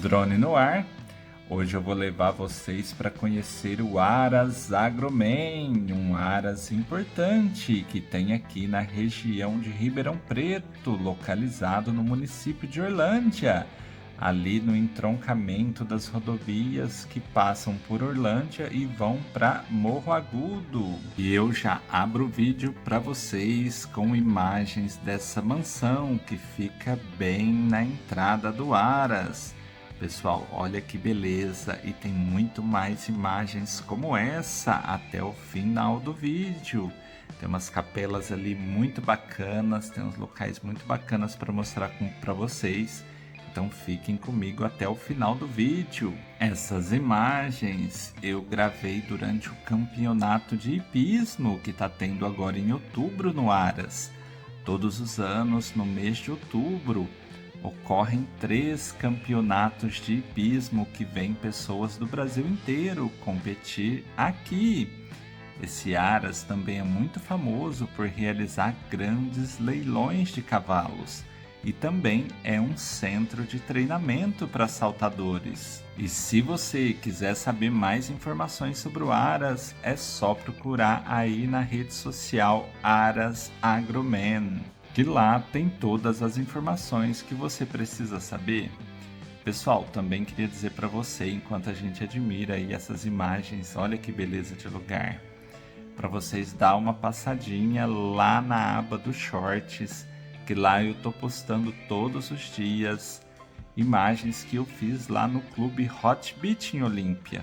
Drone no ar. Hoje eu vou levar vocês para conhecer o Aras Agroman, um aras importante que tem aqui na região de Ribeirão Preto, localizado no município de Orlândia, ali no entroncamento das rodovias que passam por Orlândia e vão para Morro Agudo. E eu já abro o vídeo para vocês com imagens dessa mansão que fica bem na entrada do Aras. Pessoal, olha que beleza, e tem muito mais imagens como essa até o final do vídeo. Tem umas capelas ali muito bacanas, tem uns locais muito bacanas para mostrar para vocês. Então fiquem comigo até o final do vídeo. Essas imagens eu gravei durante o campeonato de hipismo que está tendo agora em outubro no Aras. Todos os anos, no mês de outubro, ocorrem 3 campeonatos de hipismo que vêm pessoas do Brasil inteiro competir aqui. Esse Aras também é muito famoso por realizar grandes leilões de cavalos e também é um centro de treinamento para saltadores. E se você quiser saber mais informações sobre o Aras, é só procurar aí na rede social Aras Agroman, que lá tem todas as informações que você precisa saber. Pessoal, também queria dizer para você, enquanto a gente admira aí essas imagens, olha que beleza de lugar, para vocês dar uma passadinha lá na aba dos shorts, que lá eu tô postando todos os dias imagens que eu fiz lá no clube Hot Beach em Olímpia.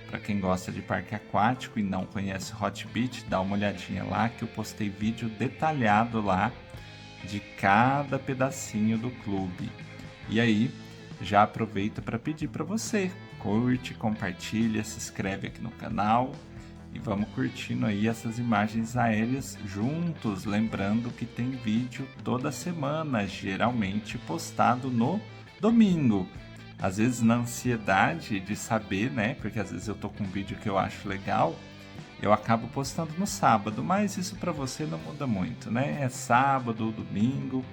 Para quem gosta de parque aquático e não conhece Hot Beach, dá uma olhadinha lá que eu postei vídeo detalhado lá de cada pedacinho do clube. E aí, já aproveito para pedir para você, curte, compartilha, se inscreve aqui no canal e vamos curtindo aí essas imagens aéreas juntos, lembrando que tem vídeo toda semana, geralmente postado no domingo. Às vezes na ansiedade de saber, né, porque às vezes eu tô com um vídeo que eu acho legal, eu acabo postando no sábado, mas isso para você não muda muito, né? É sábado ou domingo,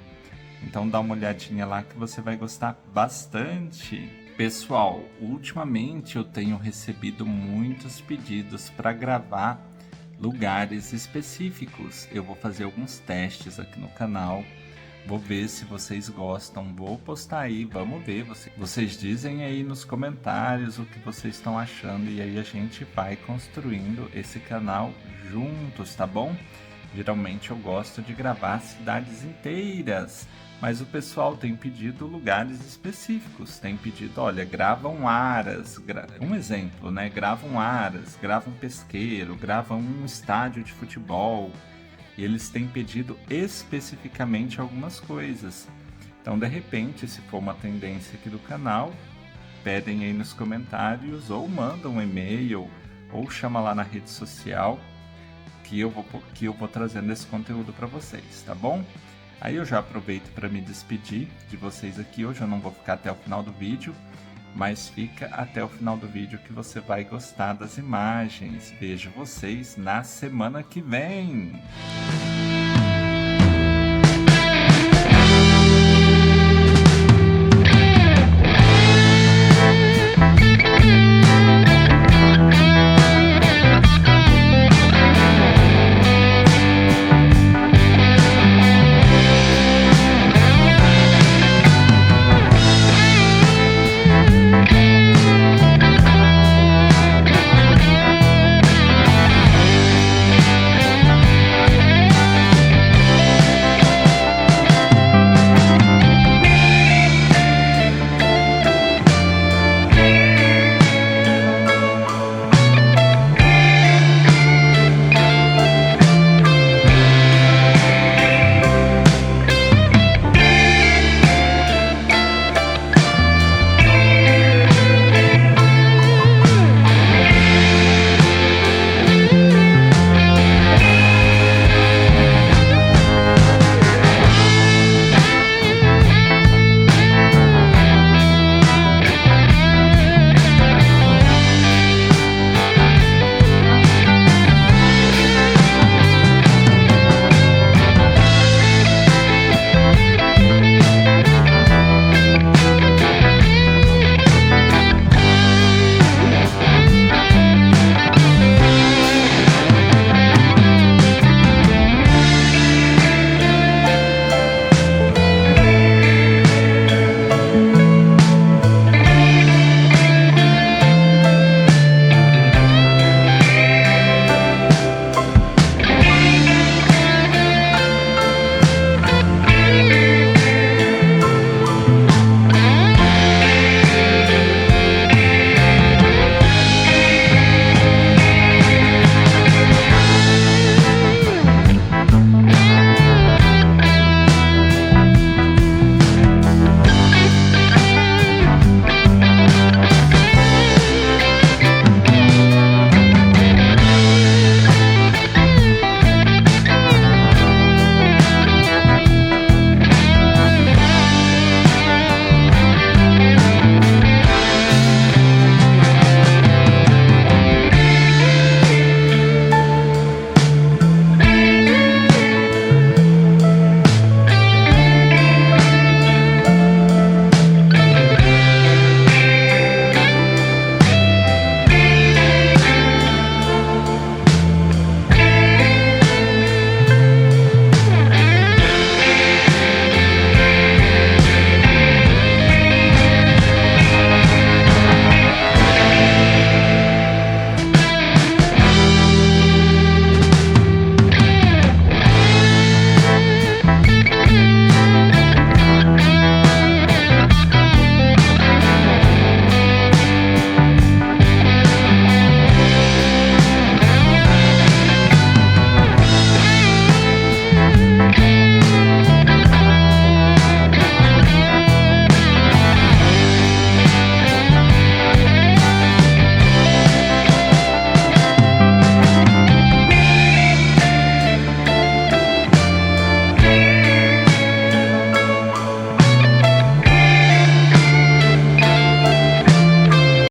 então dá uma olhadinha lá que você vai gostar bastante. Pessoal, ultimamente eu tenho recebido muitos pedidos para gravar lugares específicos. Eu vou fazer alguns testes aqui no canal. Vou ver se vocês gostam, vou postar aí, vamos ver. Vocês dizem aí nos comentários o que vocês estão achando e aí a gente vai construindo esse canal juntos, tá bom? Geralmente eu gosto de gravar cidades inteiras, mas o pessoal tem pedido lugares específicos, tem pedido, olha, grava um Aras, um exemplo, né? Grava um Aras, grava um pesqueiro, grava um estádio de futebol. E eles têm pedido especificamente algumas coisas. Então, de repente, se for uma tendência aqui do canal, pedem aí nos comentários, ou mandam um e-mail, ou chama lá na rede social, que eu vou trazendo esse conteúdo para vocês, tá bom? Aí eu já aproveito para me despedir de vocês aqui. Hoje eu não vou ficar até o final do vídeo, mas fica até o final do vídeo que você vai gostar das imagens. Vejo vocês na semana que vem!